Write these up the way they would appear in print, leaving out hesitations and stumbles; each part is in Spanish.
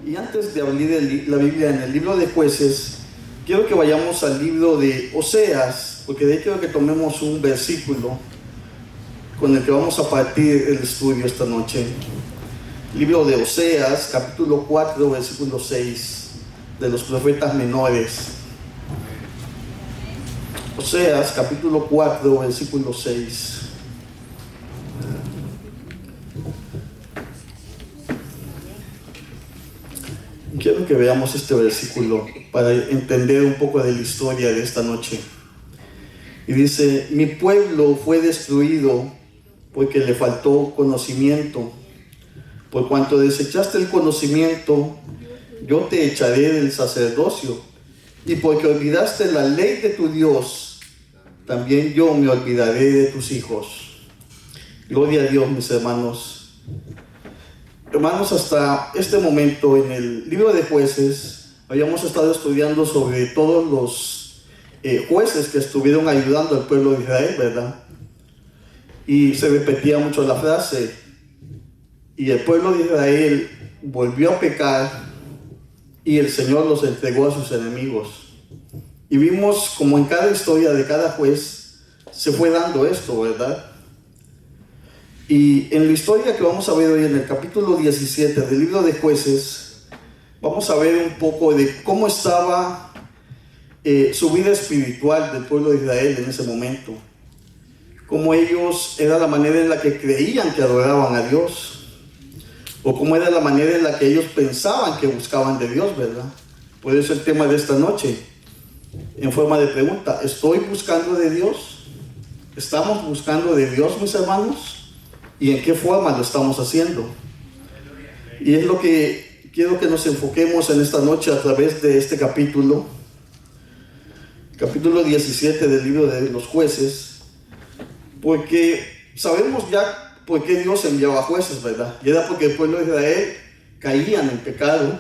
Y antes de abrir la Biblia en el libro de Jueces, quiero que vayamos al libro de Oseas, porque de ahí quiero que tomemos un versículo con el que vamos a partir el estudio esta noche. Libro de Oseas, capítulo 4, versículo 6, de los profetas menores. Oseas, capítulo 4, versículo 6. Quiero que veamos este versículo para entender un poco de la historia de esta noche. Y dice: mi pueblo fue destruido porque le faltó conocimiento. Por cuanto desechaste el conocimiento, yo te echaré del sacerdocio. Y porque olvidaste la ley de tu Dios, también yo me olvidaré de tus hijos. Gloria a Dios, mis hermanos. Hermanos, hasta este momento en el libro de Jueces habíamos estado estudiando sobre todos los jueces que estuvieron ayudando al pueblo de Israel, ¿verdad? Y se repetía mucho la frase: y el pueblo de Israel volvió a pecar y el Señor los entregó a sus enemigos. Y vimos como en cada historia de cada juez se fue dando esto, ¿verdad? Y en la historia que vamos a ver hoy, en el capítulo 17 del libro de Jueces, vamos a ver un poco de cómo estaba su vida espiritual del pueblo de Israel en ese momento. Cómo ellos, era la manera en la que creían que adoraban a Dios, o cómo era la manera en la que ellos pensaban que buscaban de Dios, ¿verdad? Por eso el tema de esta noche, en forma de pregunta: ¿estoy buscando de Dios? ¿Estamos buscando de Dios, mis hermanos? ¿Y en qué forma lo estamos haciendo? Y es lo que quiero que nos enfoquemos en esta noche a través de este capítulo 17 del libro de los Jueces, porque sabemos ya por qué Dios enviaba jueces, ¿verdad? Y era porque el pueblo de Israel caían en pecado.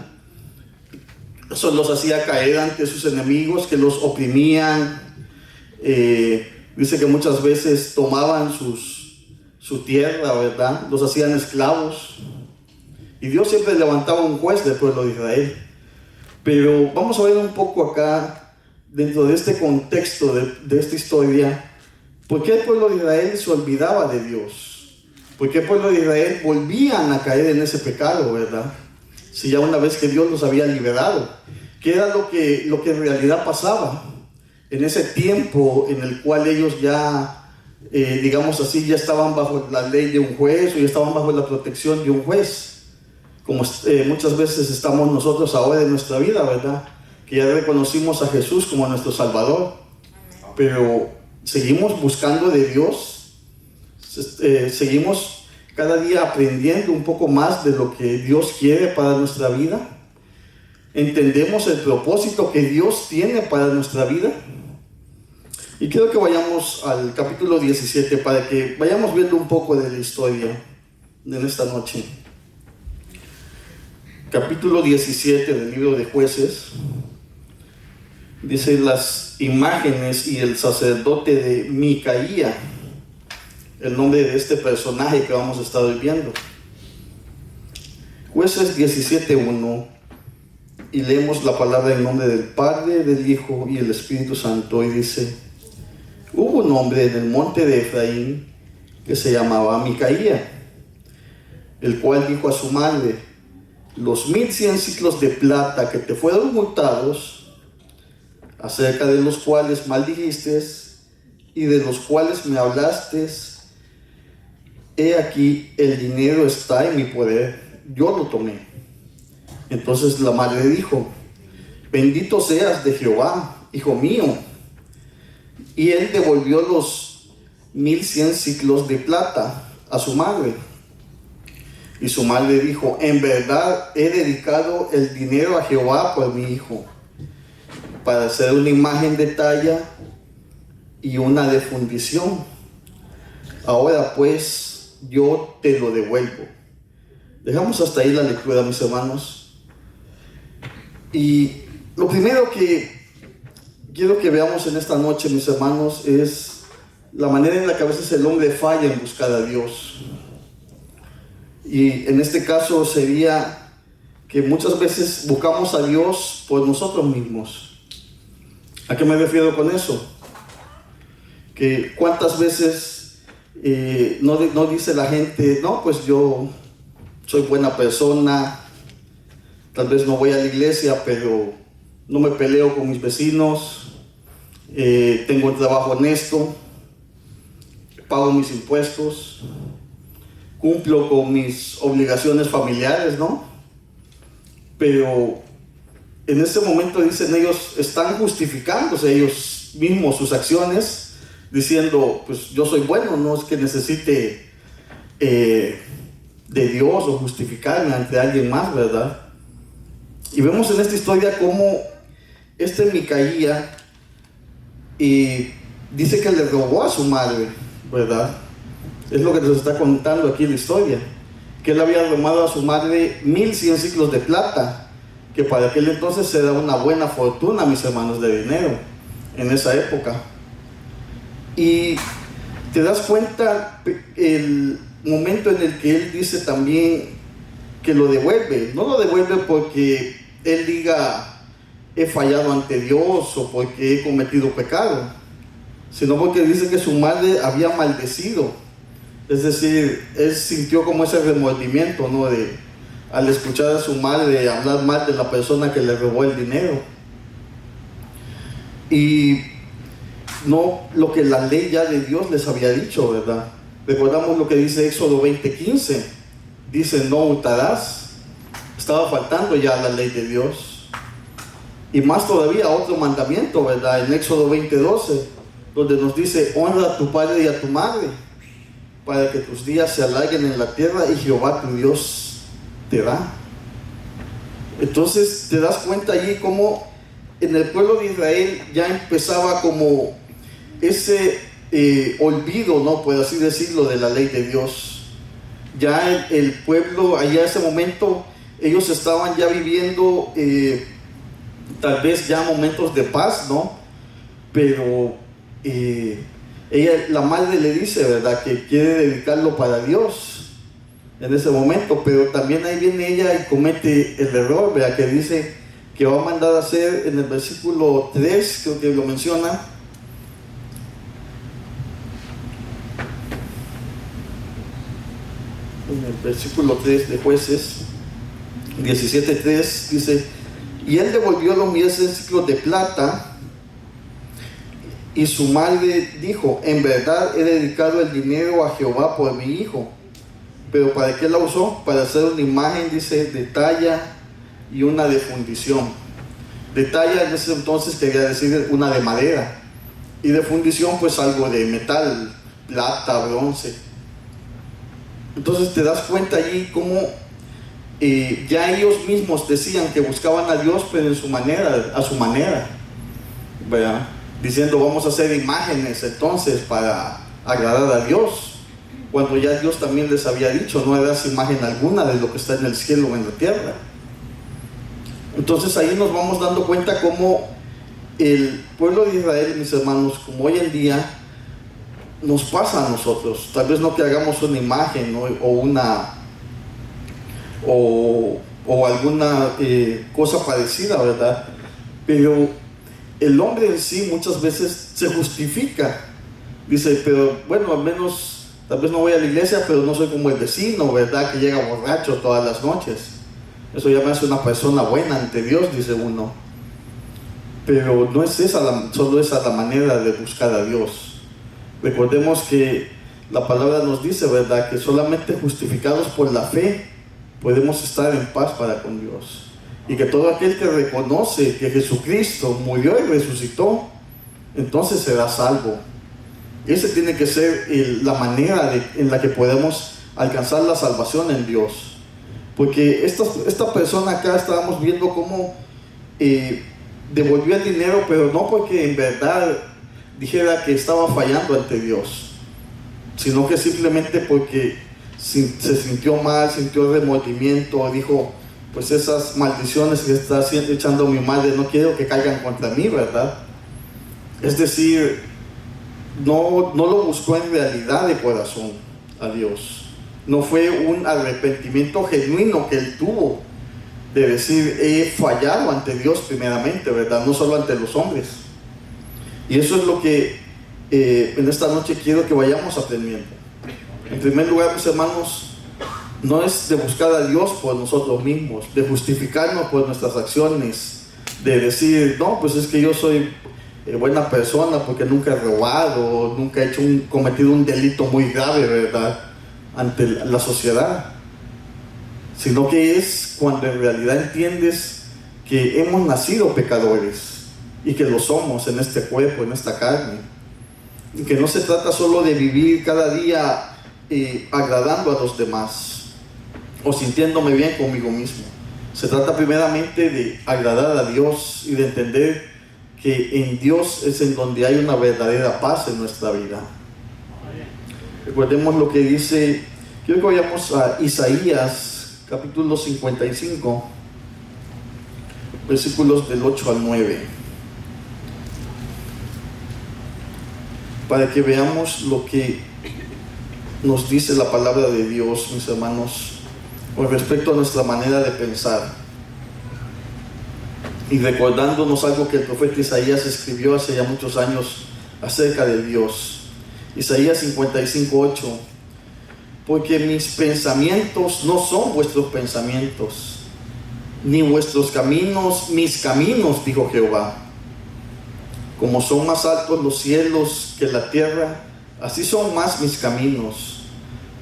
Eso los hacía caer ante sus enemigos, que los oprimían. Dice que muchas veces tomaban su tierra, ¿verdad? Los hacían esclavos. Y Dios siempre levantaba un juez del pueblo de Israel. Pero vamos a ver un poco acá, dentro de este contexto de esta historia, ¿por qué el pueblo de Israel se olvidaba de Dios? ¿Por qué el pueblo de Israel volvían a caer en ese pecado, verdad? Si ya una vez que Dios los había liberado, ¿qué era lo que en realidad pasaba en ese tiempo en el cual ellos ya digamos así, ya estaban bajo la ley de un juez, o ya estaban bajo la protección de un juez, como muchas veces estamos nosotros ahora en nuestra vida, ¿verdad? Que ya reconocimos a Jesús como nuestro Salvador, pero seguimos buscando de Dios, seguimos cada día aprendiendo un poco más de lo que Dios quiere para nuestra vida. ¿Entendemos el propósito que Dios tiene para nuestra vida? Y quiero que vayamos al capítulo 17 para que vayamos viendo un poco de la historia de esta noche. Capítulo 17 del libro de Jueces. Dice: las imágenes y el sacerdote de Micaía, el nombre de este personaje que vamos a estar viendo. Jueces 17:1. Y leemos la palabra en nombre del Padre, del Hijo y del Espíritu Santo. Y dice: hubo un hombre en el monte de Efraín que se llamaba Micaía, el cual dijo a su madre: los 1100 ciclos de plata que te fueron multados, acerca de los cuales maldijiste y de los cuales me hablaste, he aquí, el dinero está en mi poder, yo lo tomé. Entonces la madre dijo: bendito seas de Jehová, hijo mío. Y él devolvió los 1100 ciclos de plata a su madre. Y su madre dijo: en verdad he dedicado el dinero a Jehová por mi hijo, para hacer una imagen de talla y una de fundición. Ahora pues yo te lo devuelvo. Dejamos hasta ahí la lectura, mis hermanos. Y lo primero que quiero que veamos en esta noche, mis hermanos, es la manera en la que a veces el hombre falla en buscar a Dios. Y en este caso sería que muchas veces buscamos a Dios por nosotros mismos. ¿A qué me refiero con eso? Que cuántas veces no dice la gente, no, pues yo soy buena persona, tal vez no voy a la iglesia, pero no me peleo con mis vecinos, tengo un trabajo honesto, pago mis impuestos, cumplo con mis obligaciones familiares, ¿no? Pero en este momento dicen ellos, están justificándose ellos mismos sus acciones, diciendo, pues yo soy bueno, no es que necesite de Dios o justificarme ante alguien más, ¿verdad? Y vemos en esta historia cómo Micaía dice que le robó a su madre, ¿verdad? Es lo que nos está contando aquí la historia, que él había robado a su madre 1100 ciclos de plata, que para aquel entonces era una buena fortuna, mis hermanos, de dinero en esa época. Y te das cuenta el momento en el que él dice también que lo devuelve. No lo devuelve porque él diga, he fallado ante Dios o porque he cometido pecado, sino porque dice que su madre había maldecido. Es decir, él sintió como ese remordimiento, ¿no? Al escuchar a su madre hablar mal de la persona que le robó el dinero. Y no lo que la ley ya de Dios les había dicho, ¿verdad? Recordamos lo que dice Éxodo 20:15. Dice, no hurtarás. Estaba faltando ya la ley de Dios. Y más todavía otro mandamiento, ¿verdad? En Éxodo 20:12, donde nos dice, honra a tu padre y a tu madre, para que tus días se alarguen en la tierra y Jehová tu Dios te da. Entonces te das cuenta allí cómo en el pueblo de Israel ya empezaba como ese olvido, ¿no? Por así decirlo, de la ley de Dios. Ya el pueblo, allá en ese momento, ellos estaban ya viviendo tal vez ya momentos de paz, ¿no? Pero la madre le dice, ¿verdad?, que quiere dedicarlo para Dios en ese momento, pero también ahí viene ella y comete el error, ¿verdad?, que dice que va a mandar a hacer en el versículo 3, creo que lo menciona, en el versículo 3 de Jueces 17:3, dice, y él devolvió los 1100 ciclos de plata. Y su madre dijo, en verdad he dedicado el dinero a Jehová por mi hijo. Pero ¿para qué la usó? Para hacer una imagen, dice, de talla y una de fundición. De talla en ese entonces quería decir una de madera. Y de fundición pues algo de metal, plata, bronce. Entonces te das cuenta allí cómo ya ellos mismos decían que buscaban a Dios, pero en su manera, a su manera, ¿verdad? Diciendo, vamos a hacer imágenes entonces para agradar a Dios, cuando ya Dios también les había dicho, no hagas imagen alguna de lo que está en el cielo o en la tierra. Entonces ahí nos vamos dando cuenta cómo el pueblo de Israel, mis hermanos, como hoy en día nos pasa a nosotros, tal vez no que hagamos una imagen, ¿no?, o alguna cosa parecida, ¿verdad? Pero el hombre en sí muchas veces se justifica. Dice, pero bueno, al menos, tal vez no voy a la iglesia, pero no soy como el vecino, ¿verdad?, que llega borracho todas las noches. Eso ya me hace una persona buena ante Dios, dice uno. Pero no es solo esa la manera de buscar a Dios. Recordemos que la palabra nos dice, ¿verdad?, que solamente justificados por la fe podemos estar en paz para con Dios. Y que todo aquel que reconoce que Jesucristo murió y resucitó, entonces será salvo. Esa tiene que ser la manera en la que podemos alcanzar la salvación en Dios. Porque esta persona acá estábamos viendo cómo devolvió el dinero, pero no porque en verdad dijera que estaba fallando ante Dios, sino que simplemente porque se sintió mal, sintió remordimiento, dijo, pues esas maldiciones que está echando mi madre no quiero que caigan contra mí, ¿verdad? Es decir, no lo buscó en realidad de corazón a Dios. No fue un arrepentimiento genuino que él tuvo de decir, he fallado ante Dios primeramente, ¿verdad? No solo ante los hombres. Y eso es lo que en esta noche quiero que vayamos aprendiendo. En primer lugar, mis hermanos, no es de buscar a Dios por nosotros mismos, de justificarnos por nuestras acciones, de decir, no, pues es que yo soy buena persona porque nunca he robado, nunca he cometido un delito muy grave, ¿verdad?, ante la sociedad. Sino que es cuando en realidad entiendes que hemos nacido pecadores y que lo somos en este cuerpo, en esta carne, y que no se trata solo de vivir cada día agradando a los demás o sintiéndome bien conmigo mismo. Se trata primeramente de agradar a Dios y de entender que en Dios es en donde hay una verdadera paz en nuestra vida. Recordemos lo que dice, quiero que vayamos a Isaías capítulo 55, versículos del 8 al 9, para que veamos lo que nos dice la palabra de Dios, mis hermanos, con respecto a nuestra manera de pensar, y recordándonos algo que el profeta Isaías escribió hace ya muchos años acerca de Dios. Isaías 55:8: porque mis pensamientos no son vuestros pensamientos, ni vuestros caminos mis caminos, dijo Jehová. Como son más altos los cielos que la tierra, así son más mis caminos,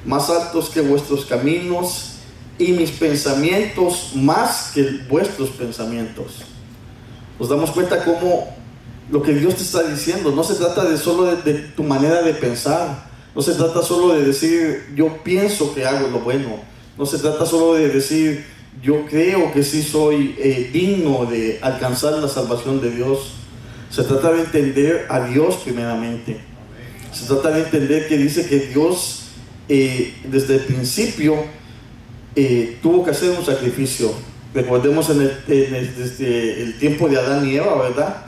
más altos que vuestros caminos, y mis pensamientos más que vuestros pensamientos. Nos damos cuenta cómo lo que Dios te está diciendo no se trata de solo de tu manera de pensar, no se trata solo de decir yo pienso que hago lo bueno, no se trata solo de decir yo creo que sí soy digno de alcanzar la salvación de Dios. Se trata de entender a Dios primeramente. Se trata de entender que dice que Dios desde el principio tuvo que hacer un sacrificio. Recordemos desde el tiempo de Adán y Eva, ¿verdad?,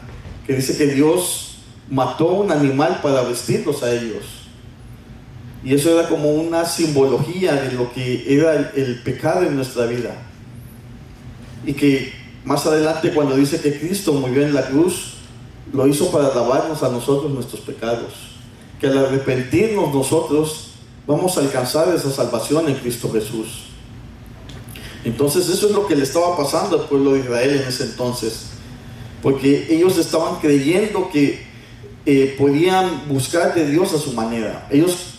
que dice que Dios mató un animal para vestirlos a ellos. Y eso era como una simbología de lo que era el pecado en nuestra vida. Y que más adelante, cuando dice que Cristo murió en la cruz, lo hizo para lavarnos a nosotros nuestros pecados. Que al arrepentirnos nosotros vamos a alcanzar esa salvación en Cristo Jesús. Entonces eso es lo que le estaba pasando al pueblo de Israel en ese entonces, porque ellos estaban creyendo que podían buscar de Dios a su manera. Ellos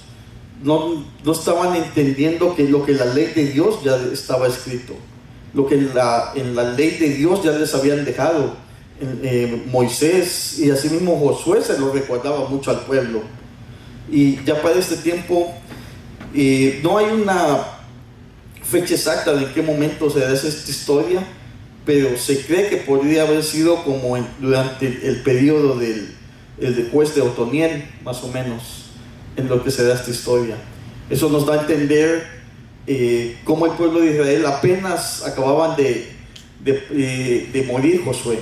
no estaban entendiendo que lo que la ley de Dios ya estaba escrito, lo que en la ley de Dios ya les habían dejado. Moisés y asimismo Josué se lo recordaba mucho al pueblo. Y ya para este tiempo no hay una fecha exacta de en qué momento se da esta historia, pero se cree que podría haber sido como durante el periodo del juez de Otoniel, más o menos, en lo que se da esta historia. Eso nos da a entender cómo el pueblo de Israel apenas acababan de morir Josué,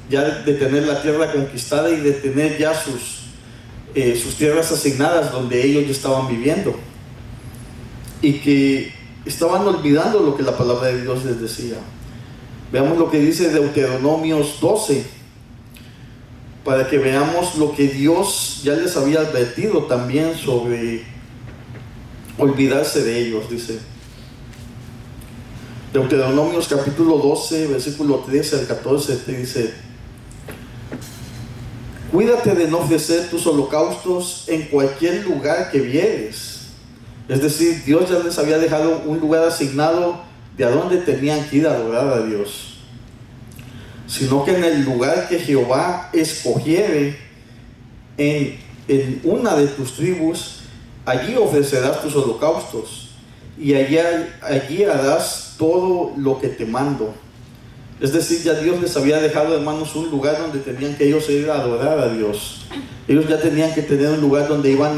ya de tener la tierra conquistada y de tener ya sus tierras asignadas donde ellos ya estaban viviendo, y que estaban olvidando lo que la palabra de Dios les decía. Veamos lo que dice Deuteronomios 12, para que veamos lo que Dios ya les había advertido también sobre olvidarse de ellos. Dice Deuteronomios capítulo 12, versículo 13 al 14, te dice: cuídate de no ofrecer tus holocaustos en cualquier lugar que vieres. Es decir, Dios ya les había dejado un lugar asignado de a dónde tenían que ir a adorar a Dios, sino que en el lugar que Jehová escogiere en una de tus tribus, allí ofrecerás tus holocaustos, y allí harás todo lo que te mando. Es decir, ya Dios les había dejado, hermanos, un lugar donde tenían que ellos ir a adorar a Dios. Ellos ya tenían que tener un lugar donde iban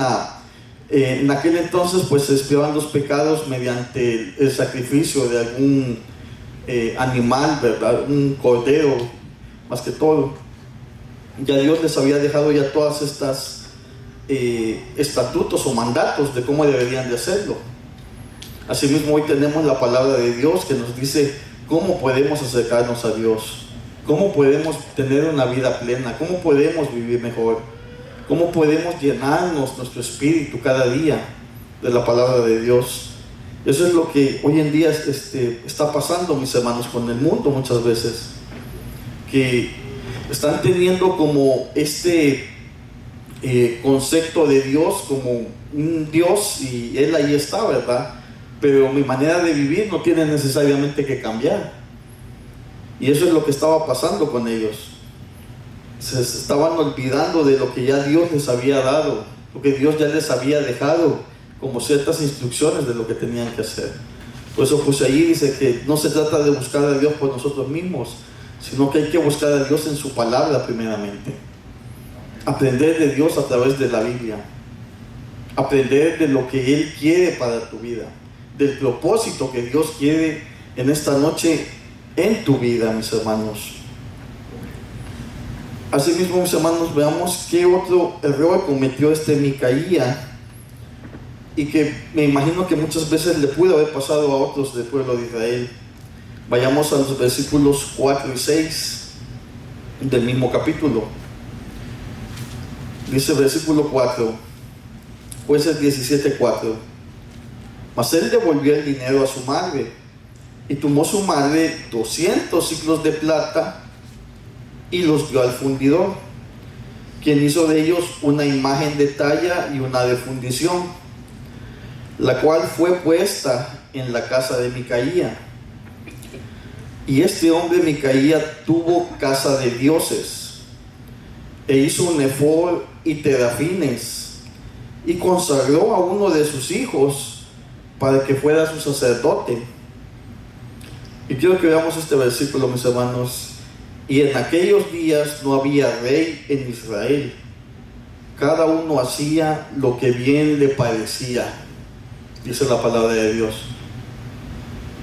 en aquel entonces pues se expiaban los pecados mediante el sacrificio de algún animal, ¿verdad?, un cordero, más que todo. Ya Dios les había dejado ya todas estas estatutos o mandatos de cómo deberían de hacerlo. Asimismo, hoy tenemos la palabra de Dios que nos dice cómo podemos acercarnos a Dios, cómo podemos tener una vida plena, cómo podemos vivir mejor, cómo podemos llenarnos nuestro espíritu cada día de la palabra de Dios. Eso es lo que hoy en día está pasando, mis hermanos, con el mundo muchas veces, que están teniendo como concepto de Dios como un Dios y Él ahí está, ¿verdad? Pero mi manera de vivir no tiene necesariamente que cambiar. Y eso es lo que estaba pasando con ellos. Se estaban olvidando de lo que ya Dios les había dado, lo que Dios ya les había dejado como ciertas instrucciones de lo que tenían que hacer. Por eso pues ahí dice que no se trata de buscar a Dios por nosotros mismos, sino que hay que buscar a Dios en su palabra primeramente. Aprender de Dios a través de la Biblia. Aprender de lo que Él quiere para tu vida, del propósito que Dios quiere en esta noche en tu vida, mis hermanos. Asimismo, mis hermanos, veamos qué otro error cometió Micaía, y que me imagino que muchas veces le pudo haber pasado a otros del pueblo de Israel. Vayamos a los versículos 4 y 6 del mismo capítulo. Dice el versículo 4, Jueces 17:4: Mas él devolvió el dinero a su madre, y tomó su madre 200 siclos de plata y los dio al fundidor, quien hizo de ellos una imagen de talla y una de fundición, la cual fue puesta en la casa de Micaía. Y este hombre Micaía tuvo casa de dioses, e hizo un efod y terafines, y consagró a uno de sus hijos para que fuera su sacerdote. Y quiero que veamos este versículo, mis hermanos. Y en aquellos días no había rey en Israel, cada uno hacía lo que bien le parecía, dice la palabra de Dios.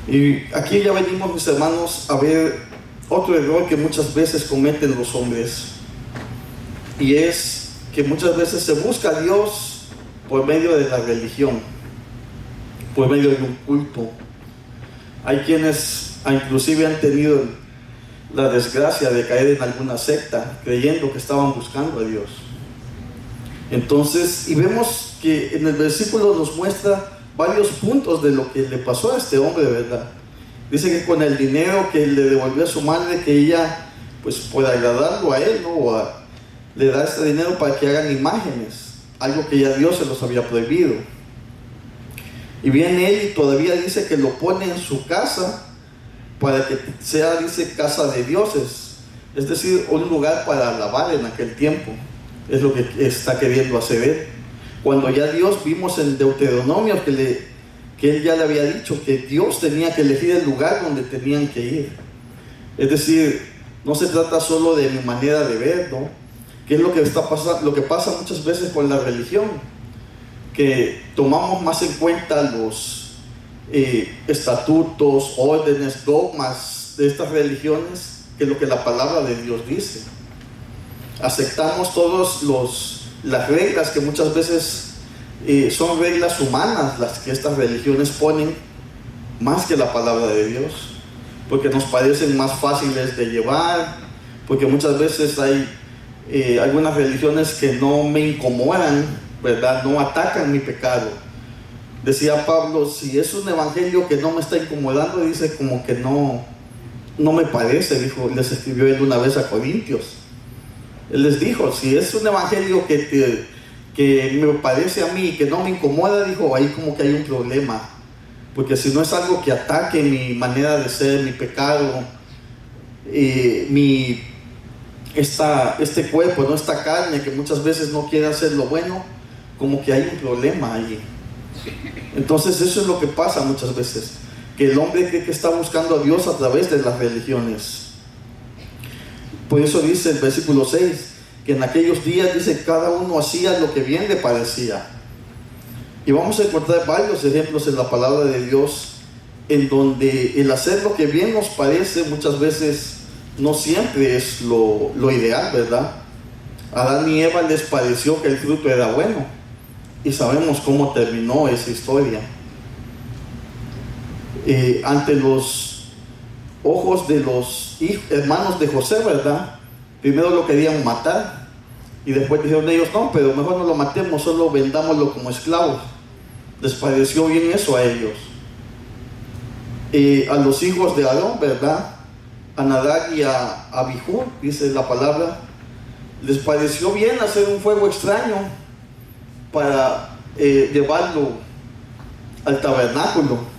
Y aquí ya venimos, mis hermanos, a ver otro error que muchas veces cometen los hombres, y es que muchas veces se busca a Dios por medio de la religión, por medio de un culto. Hay quienes inclusive han tenido la desgracia de caer en alguna secta creyendo que estaban buscando a Dios. Entonces, y vemos que en el versículo nos muestra varios puntos de lo que le pasó a este hombre, ¿verdad? Dice que con el dinero que le devolvió a su madre, que ella, pues por agradarlo a él, ¿no? Le da este dinero para que hagan imágenes, algo que ya Dios se los había prohibido. Y viene él y todavía dice que lo pone en su casa para que sea, dice, casa de dioses, es decir, un lugar para alabar en aquel tiempo. Es lo que está queriendo hacer él, cuando ya Dios, vimos en Deuteronomio que él ya le había dicho que Dios tenía que elegir el lugar donde tenían que ir. Es decir, no se trata solo de mi manera de ver, ¿no? Que es lo que está pasando, lo que pasa muchas veces con la religión, que tomamos más en cuenta los estatutos, órdenes, dogmas de estas religiones que lo que la palabra de Dios dice. Aceptamos todas las reglas que muchas veces son reglas humanas, las que estas religiones ponen, más que la palabra de Dios, porque nos parecen más fáciles de llevar, porque muchas veces hay algunas religiones que no me incomodan, ¿verdad? No atacan mi pecado. Decía Pablo, si es un evangelio que no me está incomodando, dice como que no me parece, dijo, les escribió él una vez a Corintios. Él les dijo, si es un evangelio que me parece a mí, que no me incomoda, dijo, ahí como que hay un problema. Porque si no es algo que ataque mi manera de ser, mi pecado, este cuerpo, ¿no? Esta carne que muchas veces no quiere hacer lo bueno, como que hay un problema allí. Entonces eso es lo que pasa muchas veces, que el hombre cree que está buscando a Dios a través de las religiones. Por eso dice el versículo 6, que en aquellos días, dice, cada uno hacía lo que bien le parecía. Y vamos a encontrar varios ejemplos en la palabra de Dios, en donde el hacer lo que bien nos parece muchas veces no siempre es lo ideal, ¿verdad? A Adán y Eva les pareció que el fruto era bueno, y sabemos cómo terminó esa historia. Ante los ojos de los hermanos de José, ¿verdad? Primero lo querían matar y después dijeron ellos, no, pero mejor no lo matemos, solo vendámoslo como esclavos. Les pareció bien eso a ellos. A los hijos de Aarón, ¿verdad? A Nadab y a Abijú, dice la palabra, les pareció bien hacer un fuego extraño para llevarlo al tabernáculo.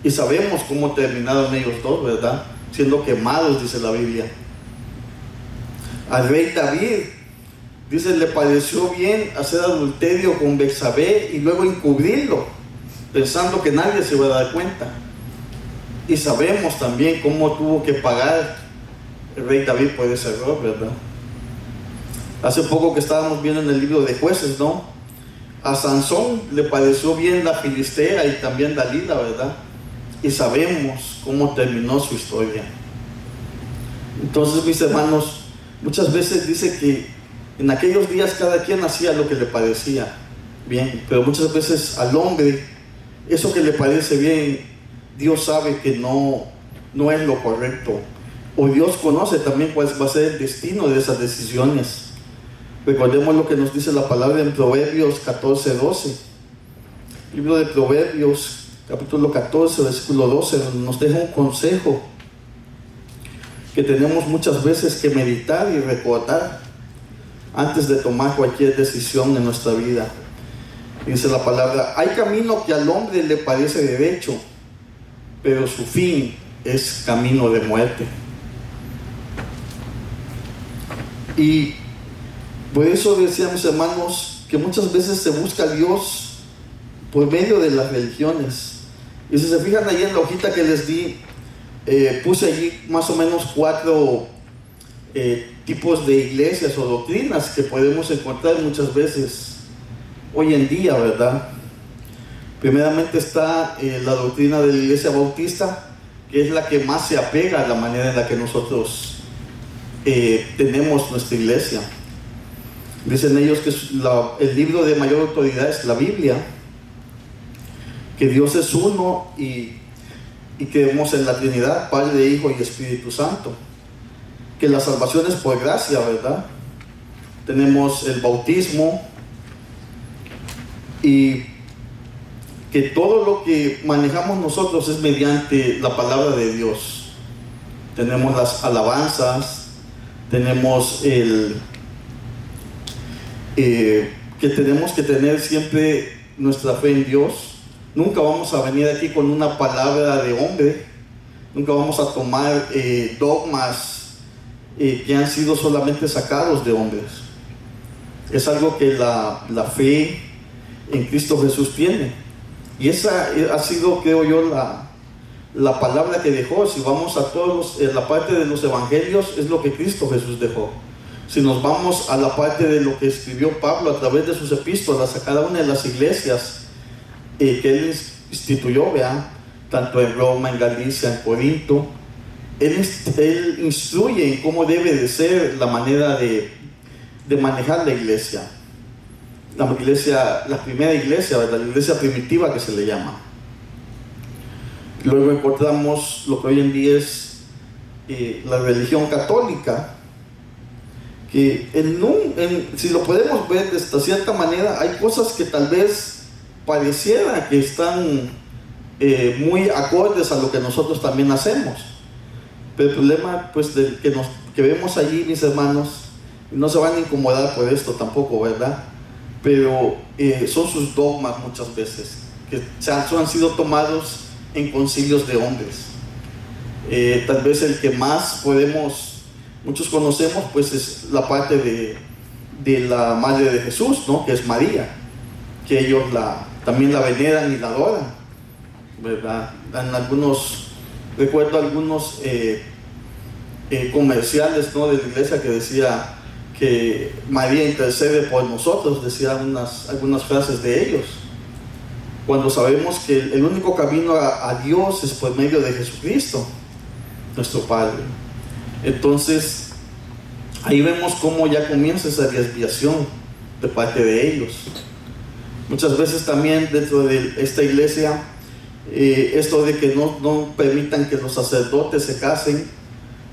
Y sabemos cómo terminaron ellos dos, ¿verdad? Siendo quemados, dice la Biblia. Al rey David, dice, le pareció bien hacer adulterio con Betsabé y luego encubrirlo, pensando que nadie se iba a dar cuenta. Y sabemos también cómo tuvo que pagar el rey David por ese error, ¿verdad? Hace poco que estábamos viendo en el libro de Jueces, ¿no? A Sansón le pareció bien la Filistea y también Dalila, ¿verdad? Y sabemos cómo terminó su historia. Entonces, mis hermanos, muchas veces dice que en aquellos días cada quien hacía lo que le parecía bien, pero muchas veces al hombre, eso que le parece bien, Dios sabe que no es lo correcto, o Dios conoce también cuál va a ser el destino de esas decisiones. Recordemos lo que nos dice la palabra en Proverbios 14:12. Libro de Proverbios, capítulo 14, versículo 12, donde nos deja un consejo que tenemos muchas veces que meditar y recordar antes de tomar cualquier decisión en nuestra vida. Dice la palabra: hay camino que al hombre le parece derecho, pero su fin es camino de muerte. Y por eso decía, mis hermanos, que muchas veces se busca a Dios por medio de las religiones. Y si se fijan ahí en la hojita que les di, puse allí más o menos 4 tipos de iglesias o doctrinas que podemos encontrar muchas veces hoy en día, ¿verdad? Primeramente está la doctrina de la iglesia bautista, que es la que más se apega a la manera en la que nosotros tenemos nuestra iglesia. Dicen ellos que el libro de mayor autoridad es la Biblia, que Dios es uno y creemos en la Trinidad, Padre, Hijo y Espíritu Santo, que la salvación es por gracia, ¿verdad? Tenemos el bautismo y que todo lo que manejamos nosotros es mediante la palabra de Dios. Tenemos las alabanzas, tenemos que tenemos que tener siempre nuestra fe en Dios. Nunca vamos a venir aquí con una palabra de hombre, nunca vamos a tomar dogmas que han sido solamente sacados de hombres. Es algo que la fe en Cristo Jesús tiene, y esa ha sido, creo yo, la palabra que dejó. Si vamos a todos la parte de los evangelios, es lo que Cristo Jesús dejó. Si nos vamos a la parte de lo que escribió Pablo a través de sus epístolas a cada una de las iglesias que él instituyó, vean, tanto en Roma, en Galicia, en Corinto, él instruye en cómo debe de ser la manera de manejar la iglesia. La primera iglesia, ¿verdad? La iglesia primitiva, que se le llama. Luego encontramos lo que hoy en día es la religión católica, que si lo podemos ver de esta cierta manera, hay cosas que tal vez pareciera que están muy acordes a lo que nosotros también hacemos, pero el problema, pues, que vemos allí, mis hermanos, no se van a incomodar por esto tampoco, ¿verdad? Pero son sus dogmas muchas veces, que han sido tomados en concilios de hombres. Tal vez el que más muchos conocemos, pues, es la parte de la madre de Jesús, ¿no? Que es María, que ellos también la veneran y la adoran, ¿verdad? Recuerdo algunos comerciales, ¿no?, de la iglesia, que decía que María intercede por nosotros, decía algunas frases de ellos, cuando sabemos que el único camino a Dios es por medio de Jesucristo, nuestro Padre. Entonces, ahí vemos cómo ya comienza esa desviación de parte de ellos. Muchas veces también dentro de esta iglesia Esto de que no permitan que los sacerdotes se casen.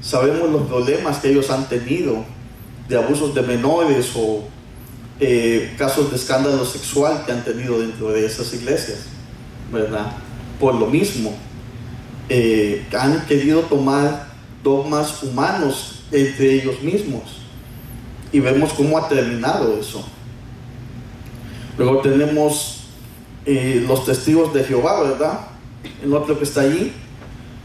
Sabemos los problemas que ellos han tenido de abusos de menores o casos de escándalo sexual que han tenido dentro de esas iglesias, ¿verdad? Por lo mismo, han querido tomar dogmas humanos entre ellos mismos, y vemos cómo ha terminado eso. Luego tenemos los testigos de Jehová, ¿verdad? El otro que está allí,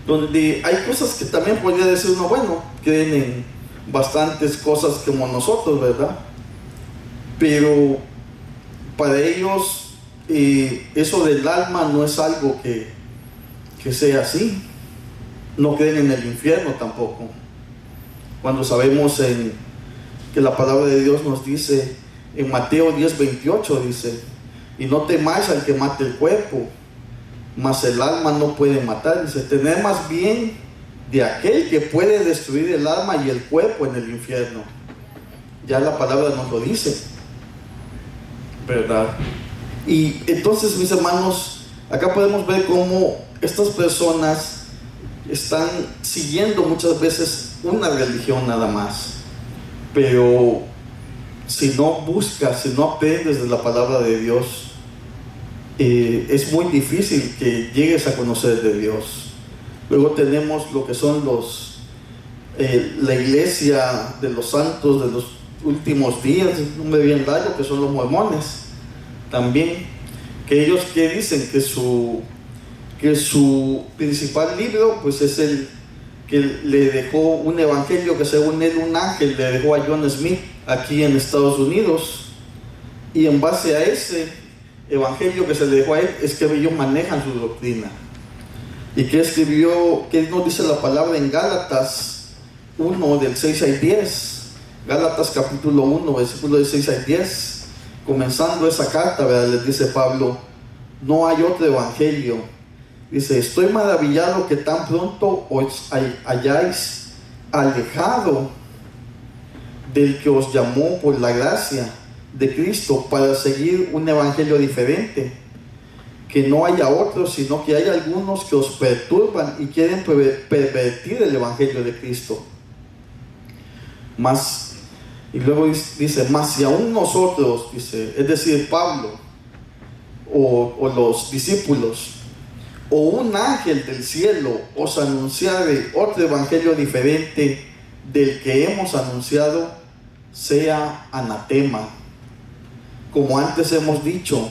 donde hay cosas que también podría decir uno, bueno, creen en bastantes cosas como nosotros, ¿verdad? Pero para ellos eso del alma no es algo que sea así. No creen en el infierno tampoco, cuando sabemos que la palabra de Dios nos dice en Mateo 10:28, dice: y no temáis al que mate el cuerpo, mas el alma no puede matar. Dice: tened más bien de aquel que puede destruir el alma y el cuerpo en el infierno. Ya la palabra nos lo dice, ¿verdad? Y entonces, mis hermanos, acá podemos ver cómo estas personas están siguiendo muchas veces una religión nada más, pero si no buscas, si no aprendes de la palabra de Dios, es muy difícil que llegues a conocer de Dios. Luego tenemos lo que son la iglesia de los santos de los últimos días, un nombre bien largo, que son los mormones también, que ellos que dicen que su principal libro pues es el que le dejó un evangelio que según él un ángel le dejó a John Smith aquí en Estados Unidos, y en base a ese evangelio que se le dejó a él es que ellos manejan su doctrina. Y que escribió, que nos dice la palabra en Gálatas 1 del 6 al 10, Gálatas capítulo 1 versículo del 6 al 10, comenzando esa carta, ¿verdad? Les dice Pablo: no hay otro evangelio. Dice: estoy maravillado que tan pronto os hayáis alejado del que os llamó por la gracia de Cristo para seguir un evangelio diferente, que no haya otro, sino que hay algunos que os perturban y quieren pervertir el evangelio de Cristo. Y luego dice: mas si aún nosotros, dice, es decir, Pablo o los discípulos, o un ángel del cielo os anunciare otro evangelio diferente del que hemos anunciado, sea anatema. Como antes hemos dicho,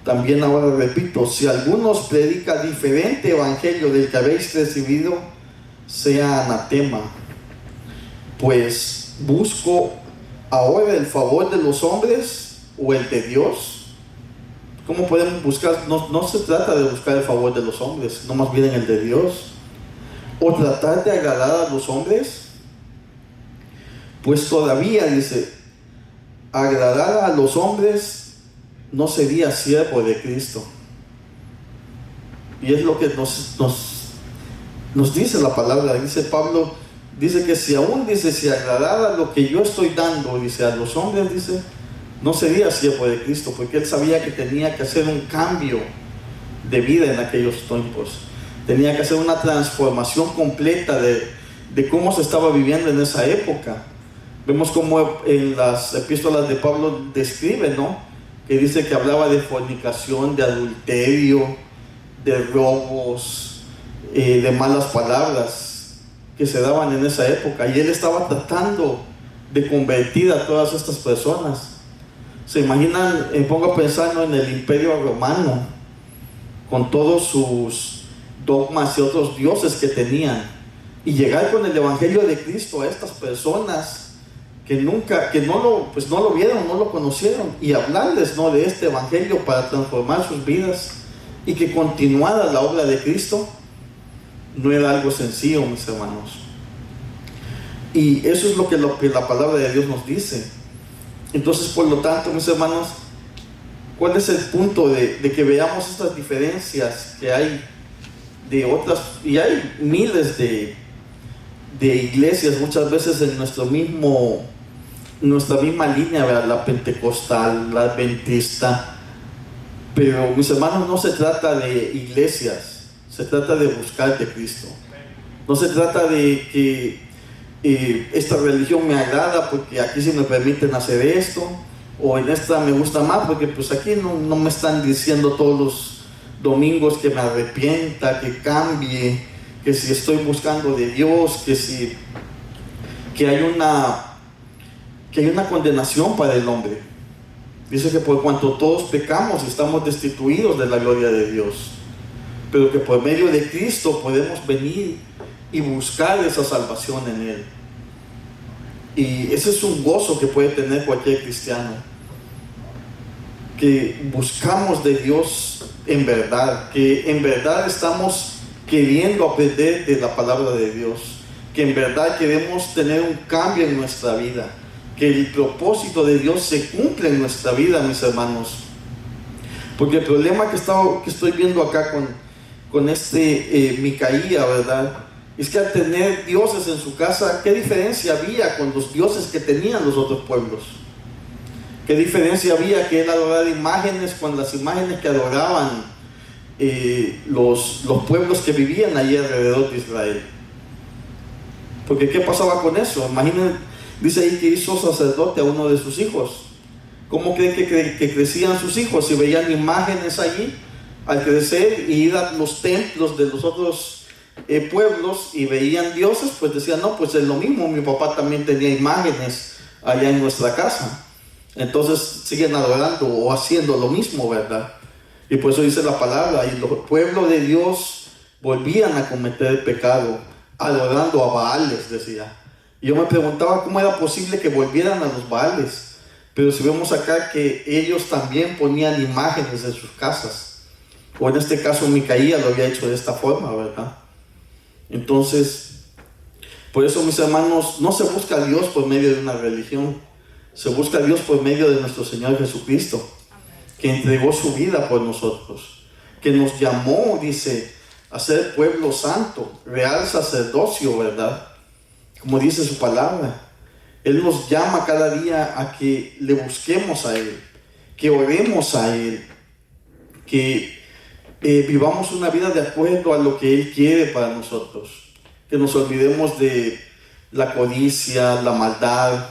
también ahora repito: si alguno os predica diferente evangelio del que habéis recibido, sea anatema. Pues busco ahora el favor de los hombres o el de Dios. ¿Cómo podemos buscar? No se trata de buscar el favor de los hombres, no, más bien el de Dios. O tratar de agradar a los hombres. Pues todavía, dice, agradar a los hombres no sería siervo de Cristo. Y es lo que nos dice la palabra. Dice Pablo, dice que si aún, dice, si agradara lo que yo estoy dando, dice, a los hombres, dice, no sería siervo de Cristo, porque él sabía que tenía que hacer un cambio de vida en aquellos tiempos. Tenía que hacer una transformación completa de cómo se estaba viviendo en esa época. Vemos cómo en las epístolas de Pablo describe, ¿no? Que dice que hablaba de fornicación, de adulterio, de robos, de malas palabras que se daban en esa época. Y él estaba tratando de convertir a todas estas personas. ¿Se imaginan? Pongo pensando en el Imperio Romano, con todos sus dogmas y otros dioses que tenían, y llegar con el evangelio de Cristo a estas personas que no lo vieron, no lo conocieron, y hablarles, ¿no?, de este evangelio para transformar sus vidas y que continuara la obra de Cristo. No era algo sencillo, mis hermanos. Y eso es lo que la palabra de Dios nos dice. Entonces, por lo tanto, mis hermanos, ¿cuál es el punto de que veamos estas diferencias que hay de otras? Y hay miles de iglesias, muchas veces en nuestra misma línea, ¿verdad? La pentecostal, la adventista, Pero mis hermanos, no se trata de iglesias, se trata de buscar de Cristo. No se trata de que esta religión me agrada porque aquí sí me permiten hacer esto, o en esta me gusta más porque pues aquí no me están diciendo todos los domingos que me arrepienta, que cambie, que si estoy buscando de Dios, que hay una condenación para el hombre. Dice que por cuanto todos pecamos estamos destituidos de la gloria de Dios, pero que por medio de Cristo podemos venir y buscar esa salvación en Él. Y ese es un gozo que puede tener cualquier cristiano, que buscamos de Dios en verdad, que en verdad estamos queriendo aprender de la palabra de Dios, que en verdad queremos tener un cambio en nuestra vida, que el propósito de Dios se cumple en nuestra vida, mis hermanos. Porque el problema que estoy viendo acá con Micaía, ¿verdad? Es que al tener dioses en su casa, ¿qué diferencia había con los dioses que tenían los otros pueblos? ¿Qué diferencia había que él adorara imágenes con las imágenes que adoraban los pueblos que vivían allí alrededor de Israel? Porque ¿qué pasaba con eso? Imaginen, dice ahí que hizo sacerdote a uno de sus hijos. ¿Cómo creen que crecían sus hijos? Si veían imágenes allí, al crecer y ir a los templos de los otros pueblos y veían dioses, pues decían, no, pues es lo mismo, mi papá también tenía imágenes allá en nuestra casa. Entonces siguen adorando o haciendo lo mismo, ¿verdad? Y por eso dice la palabra, y los pueblos de Dios volvían a cometer el pecado, adorando a Baales, decía. Y yo me preguntaba cómo era posible que volvieran a los Baales. Pero si vemos acá que ellos también ponían imágenes en sus casas, o en este caso Micaía lo había hecho de esta forma, ¿verdad? Entonces, por eso, mis hermanos, no se busca a Dios por medio de una religión, se busca a Dios por medio de nuestro Señor Jesucristo, que entregó su vida por nosotros, que nos llamó, dice, a ser pueblo santo, real sacerdocio, ¿verdad? Como dice su palabra. Él nos llama cada día a que le busquemos a Él, que oremos a Él, que vivamos una vida de acuerdo a lo que Él quiere para nosotros, que nos olvidemos de la codicia, la maldad,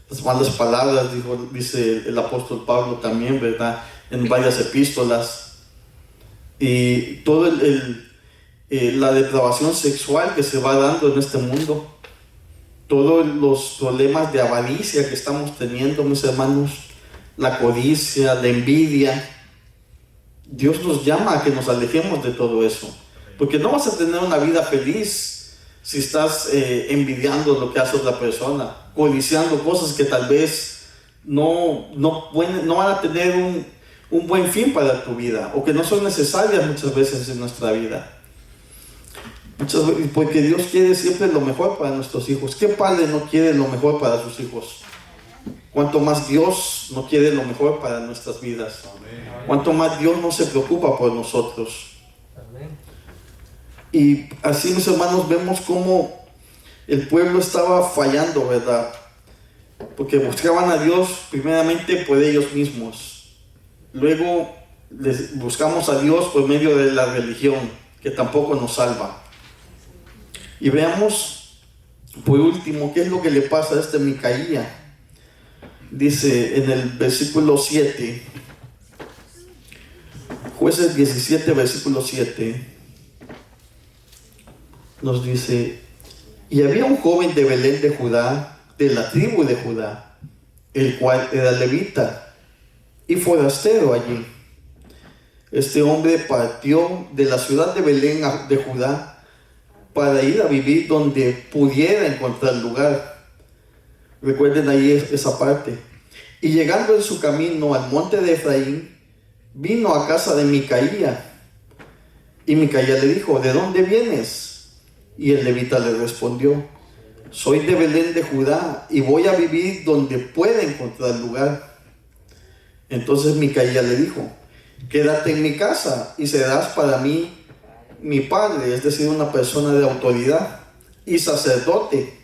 las malas palabras, dice el apóstol Pablo también, ¿verdad? En varias epístolas, y toda la depravación sexual que se va dando en este mundo, todos los problemas de avaricia que estamos teniendo, mis hermanos, la codicia, la envidia. Dios nos llama a que nos alejemos de todo eso, porque no vas a tener una vida feliz si estás envidiando lo que hace otra persona, codiciando cosas que tal vez no van a tener un buen fin para tu vida, o que no son necesarias muchas veces en nuestra vida. Porque Dios quiere siempre lo mejor para nuestros hijos. ¿Qué padre no quiere lo mejor para sus hijos? Cuanto más Dios no quiere lo mejor para nuestras vidas. Cuanto más Dios no se preocupa por nosotros. Y así, mis hermanos, vemos cómo el pueblo estaba fallando, ¿verdad? Porque buscaban a Dios primeramente por ellos mismos. Luego buscamos a Dios por medio de la religión, que tampoco nos salva. Y veamos, por último, qué es lo que le pasa a Micaía. Dice en el versículo 7, Jueces 17, versículo 7, nos dice: y había un joven de Belén de Judá, de la tribu de Judá, el cual era levita y forastero allí. Este hombre partió de la ciudad de Belén de Judá para ir a vivir donde pudiera encontrar lugar. Recuerden ahí esa parte. Y llegando en su camino al monte de Efraín, vino a casa de Micaía. Y Micaía le dijo: ¿de dónde vienes? Y el levita le respondió: soy de Belén de Judá y voy a vivir donde pueda encontrar lugar. Entonces Micaía le dijo: quédate en mi casa y serás para mí mi padre, es decir, una persona de autoridad y sacerdote.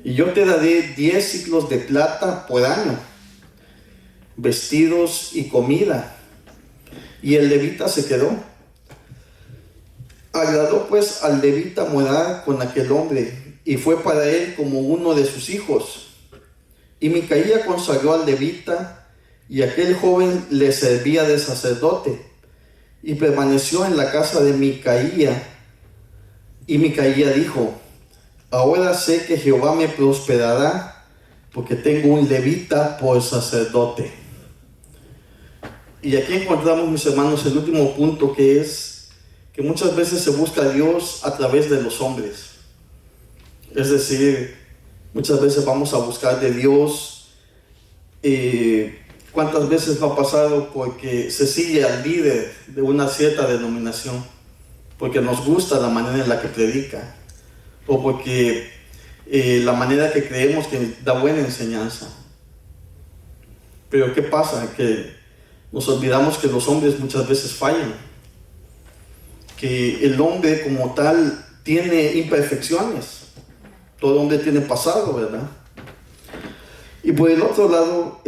Y yo te daré 10 ciclos de plata por año, vestidos y comida. y el levita se quedó. Agradó pues al levita morar con aquel hombre, y fue para él como uno de sus hijos. Y Micaía consagró al levita, y aquel joven le servía de sacerdote, y permaneció en la casa de Micaía. Y Micaía dijo: ahora sé que Jehová me prosperará, porque tengo un levita por sacerdote. Y aquí encontramos, mis hermanos, el último punto, que es que muchas veces se busca a Dios a través de los hombres. Es decir, muchas veces vamos a buscar de Dios. ¿Cuántas veces no ha pasado porque se sigue al líder de una cierta denominación? Porque nos gusta la manera en la que predica, o porque la manera que creemos que da buena enseñanza. Pero ¿qué pasa? Que nos olvidamos que los hombres muchas veces fallan, que el hombre como tal tiene imperfecciones. Todo hombre tiene pasado, ¿verdad? Y por el otro lado,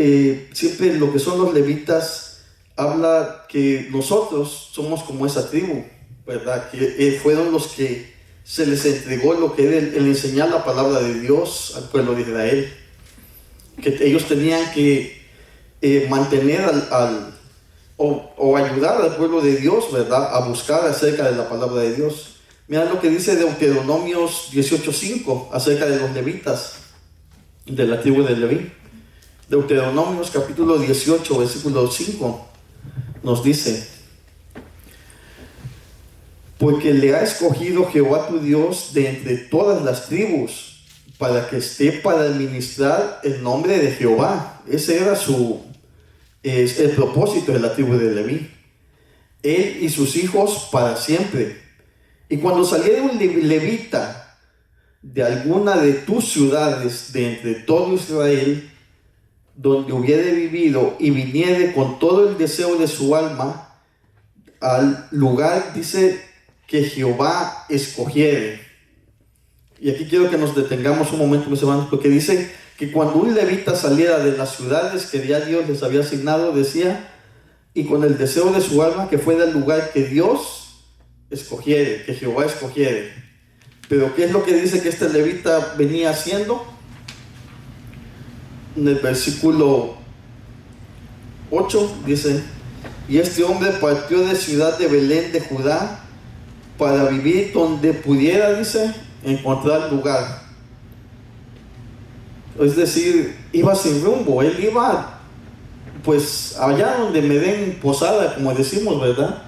siempre lo que son los levitas habla que nosotros somos como esa tribu, ¿verdad? Que fueron los que se les entregó lo que era el enseñar la palabra de Dios al pueblo de Israel. Que ellos tenían que mantener o ayudar al pueblo de Dios, ¿verdad? A buscar acerca de la palabra de Dios. Mira lo que dice Deuteronomios 18:5 acerca de los levitas, de la tribu de Leví. Deuteronomios capítulo 18, versículo 5, nos dice: porque le ha escogido Jehová tu Dios de entre todas las tribus, para que esté para administrar el nombre de Jehová. Ese era el propósito de la tribu de Leví. Él y sus hijos para siempre. Y cuando saliera un levita de alguna de tus ciudades de entre todo Israel, donde hubiere vivido, y viniere con todo el deseo de su alma al lugar, dice, que Jehová escogiere. Y aquí quiero que nos detengamos un momento, mis hermanos, porque dice que cuando un levita saliera de las ciudades que ya Dios les había asignado, decía, y con el deseo de su alma, que fuera el lugar que Dios escogiere, que Jehová escogiere. Pero ¿qué es lo que dice que este levita venía haciendo? En el versículo 8 dice: y este hombre partió de ciudad de Belén de Judá para vivir donde pudiera, dice, encontrar lugar. Es decir, iba sin rumbo. Él iba pues allá donde me den posada, como decimos, ¿verdad?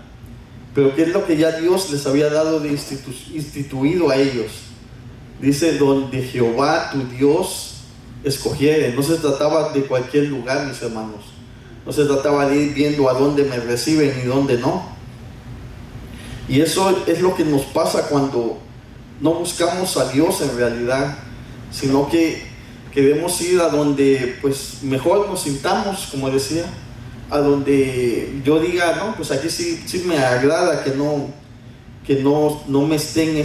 Pero ¿qué es lo que ya Dios les había dado de instituido a ellos? Dice, donde Jehová tu Dios escogiere. No se trataba de cualquier lugar, mis hermanos. No se trataba de ir viendo a dónde me reciben y dónde no. Y eso es lo que nos pasa cuando no buscamos a Dios en realidad, sino que queremos ir a donde pues mejor nos sintamos, como decía, a donde yo diga, no, pues aquí sí me agrada que no me estén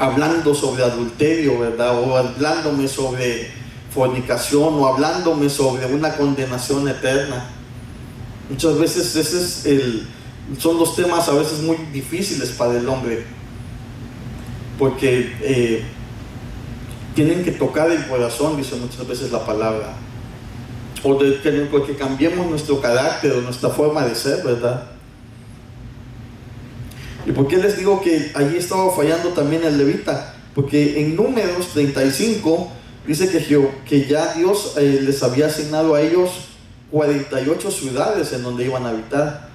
hablando sobre adulterio, ¿verdad? O hablándome sobre fornicación, o hablándome sobre una condenación eterna. Muchas veces son los temas a veces muy difíciles para el hombre, porque tienen que tocar el corazón, dice muchas veces la palabra, o que cambiemos nuestro carácter o nuestra forma de ser, ¿verdad? ¿Y por qué les digo que allí estaba fallando también el levita? Porque en Números 35 dice que ya Dios les había asignado a ellos 48 ciudades en donde iban a habitar,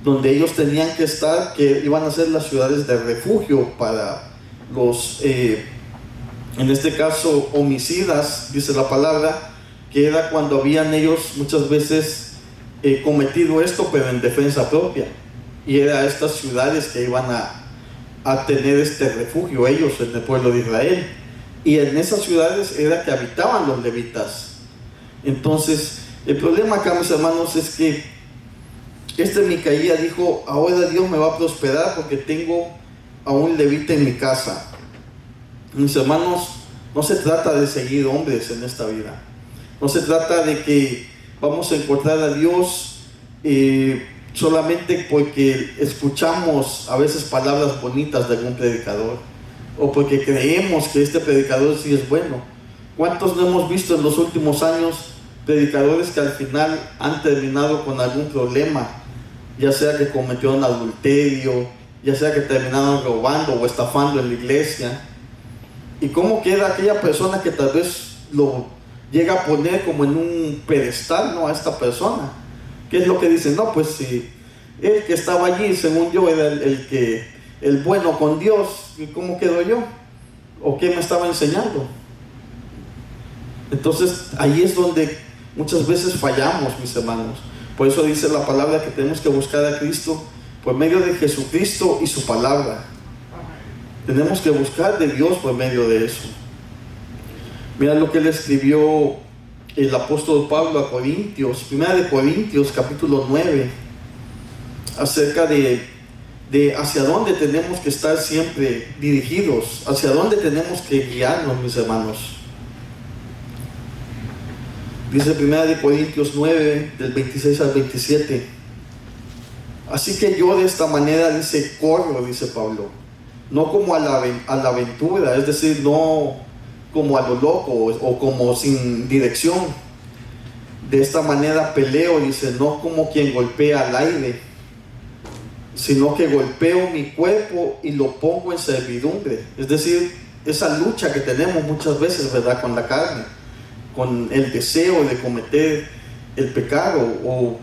donde ellos tenían que estar, que iban a ser las ciudades de refugio para los, en este caso, homicidas, dice la palabra, que era cuando habían ellos muchas veces cometido esto, pero en defensa propia. Y era estas ciudades que iban a tener este refugio ellos en el pueblo de Israel. Y en esas ciudades era que habitaban los levitas. Entonces, el problema acá, mis hermanos, es que Micaía dijo: ahora Dios me va a prosperar porque tengo a un levita en mi casa. Mis hermanos, no se trata de seguir hombres en esta vida. No se trata de que vamos a encontrar a Dios solamente porque escuchamos a veces palabras bonitas de algún predicador, o porque creemos que este predicador sí es bueno. ¿Cuántos no hemos visto en los últimos años predicadores que al final han terminado con algún problema, ya sea que cometieron adulterio, ya sea que terminaron robando o estafando en la iglesia? ¿Y cómo queda aquella persona que tal vez lo llega a poner como en un pedestal, ¿no?, a esta persona? ¿Qué es lo que dicen? No, pues si el que estaba allí, según yo, era el bueno con Dios, ¿y cómo quedo yo? ¿O qué me estaba enseñando? Entonces ahí es donde muchas veces fallamos, mis hermanos. Por eso dice la palabra que tenemos que buscar a Cristo por medio de Jesucristo y su palabra. Tenemos que buscar de Dios por medio de eso. Mira lo que le escribió el apóstol Pablo a Corintios, 1 Corintios capítulo 9, acerca de hacia dónde tenemos que estar siempre dirigidos, hacia dónde tenemos que guiarnos, mis hermanos. Dice 1 Corintios 9, del 26 al 27. Así que yo de esta manera, dice, corro, dice Pablo, no como a la aventura, es decir, no como a lo loco o como sin dirección. De esta manera peleo, dice, no como quien golpea al aire, sino que golpeo mi cuerpo y lo pongo en servidumbre. Es decir, esa lucha que tenemos muchas veces, ¿verdad?, con la carne, con el deseo de cometer el pecado, o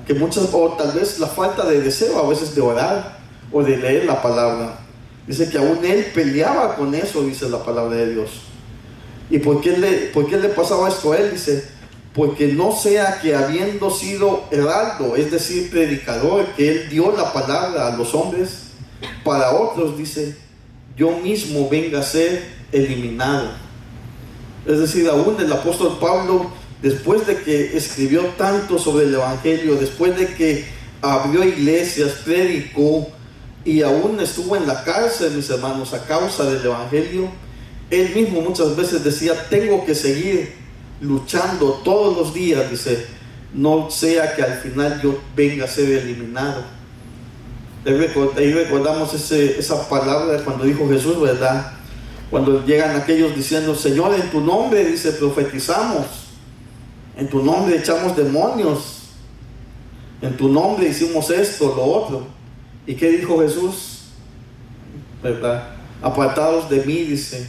tal vez la falta de deseo a veces de orar o de leer la palabra. Dice que aún él peleaba con eso, dice la palabra de Dios. ¿Y por qué le pasaba esto a él? Dice, porque no sea que habiendo sido heraldo, es decir, predicador, que él dio la palabra a los hombres, para otros, dice, yo mismo venga a ser eliminado. Es decir, aún el apóstol Pablo, después de que escribió tanto sobre el evangelio, después de que abrió iglesias, predicó y aún estuvo en la cárcel, mis hermanos, a causa del evangelio, él mismo muchas veces decía, tengo que seguir luchando todos los días, dice, no sea que al final yo venga a ser eliminado. Ahí recordamos esa palabra cuando dijo Jesús, ¿verdad? Cuando llegan aquellos diciendo, Señor, en tu nombre, dice, profetizamos, en tu nombre echamos demonios, en tu nombre hicimos esto, lo otro. ¿Y qué dijo Jesús? ¿Verdad? Apartados de mí, dice,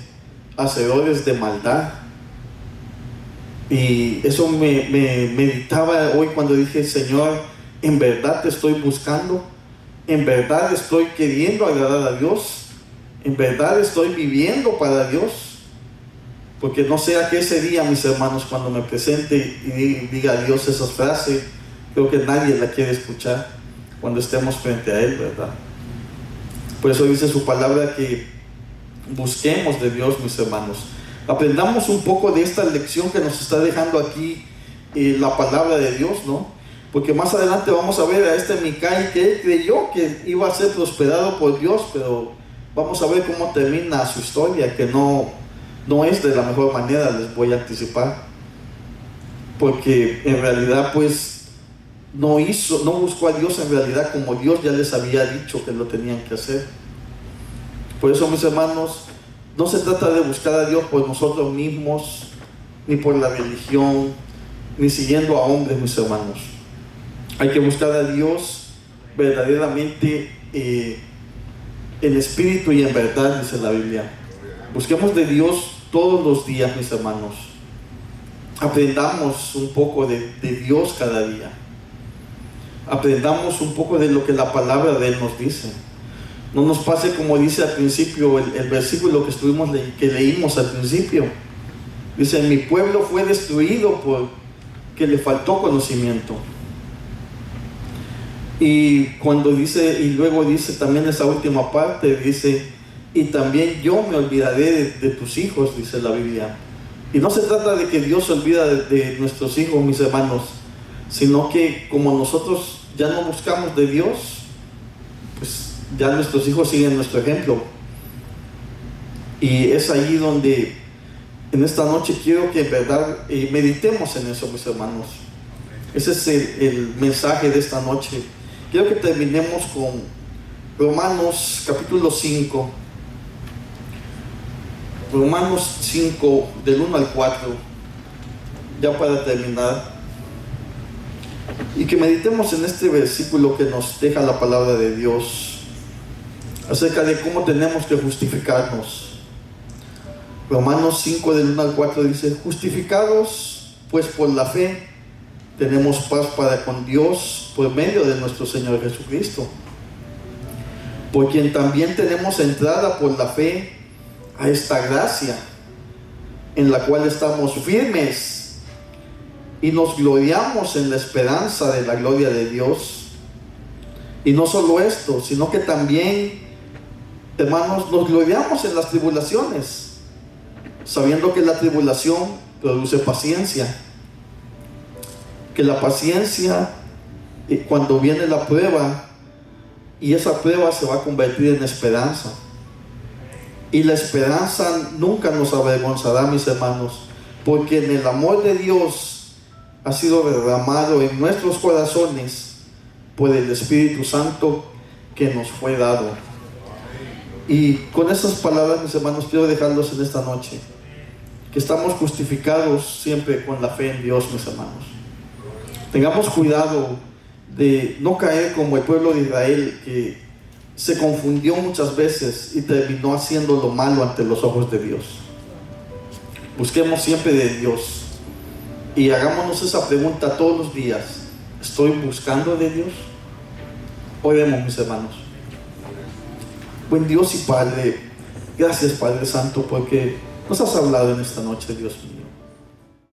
hacedores de maldad. Y eso me meditaba hoy cuando dije, Señor, en verdad te estoy buscando, en verdad estoy queriendo agradar a Dios, en verdad estoy viviendo para Dios. Porque no sea que ese día, mis hermanos, cuando me presente y diga a Dios esas frases, creo que nadie la quiere escuchar cuando estemos frente a Él, ¿verdad? Por eso dice su palabra que busquemos de Dios, mis hermanos. Aprendamos un poco de esta lección que nos está dejando aquí la palabra de Dios, ¿no? Porque más adelante vamos a ver a este Micai que él creyó que iba a ser prosperado por Dios, pero vamos a ver cómo termina su historia, que no es de la mejor manera, les voy a anticipar. Porque en realidad pues no buscó a Dios en realidad como Dios ya les había dicho que lo tenían que hacer. Por eso, mis hermanos, no se trata de buscar a Dios por nosotros mismos, ni por la religión, ni siguiendo a hombres, mis hermanos. Hay que buscar a Dios verdaderamente en espíritu y en verdad, dice la Biblia. Busquemos de Dios todos los días, mis hermanos. Aprendamos un poco de Dios cada día. Aprendamos un poco de lo que la palabra de Él nos dice. No nos pase como dice al principio el versículo que leímos al principio. Dice, mi pueblo fue destruido porque le faltó conocimiento. Y luego dice también esa última parte, dice, y también yo me olvidaré de tus hijos, dice la Biblia. Y no se trata de que Dios se olvida de nuestros hijos, mis hermanos, sino que como nosotros ya no buscamos de Dios, pues ya nuestros hijos siguen nuestro ejemplo. Y es ahí donde en esta noche quiero que en verdad meditemos en eso, mis hermanos. Ese es el mensaje de esta noche. Quiero que terminemos con Romanos capítulo 5. Romanos 5, del 1 al 4, ya para terminar. Y que meditemos en este versículo que nos deja la palabra de Dios acerca de cómo tenemos que justificarnos. Romanos 5, del 1 al 4 dice: justificados pues por la fe, tenemos paz para con Dios por medio de nuestro Señor Jesucristo, por quien también tenemos entrada por la fe a esta gracia, en la cual estamos firmes y nos gloriamos en la esperanza de la gloria de Dios. Y no solo esto, sino que también, hermanos, nos gloriamos en las tribulaciones, sabiendo que la tribulación produce paciencia, que la paciencia, cuando viene la prueba, y esa prueba se va a convertir en esperanza. Y la esperanza nunca nos avergonzará, mis hermanos, porque en el amor de Dios ha sido derramado en nuestros corazones por el Espíritu Santo que nos fue dado. Y con esas palabras, mis hermanos, quiero dejarlos en esta noche, que estamos justificados siempre con la fe en Dios, mis hermanos. Tengamos cuidado de no caer como el pueblo de Israel, que se confundió muchas veces y terminó haciendo lo malo ante los ojos de Dios. Busquemos siempre de Dios y hagámonos esa pregunta todos los días: ¿estoy buscando de Dios? Oremos, mis hermanos. Buen Dios y Padre, gracias Padre Santo, porque nos has hablado en esta noche, Dios mío.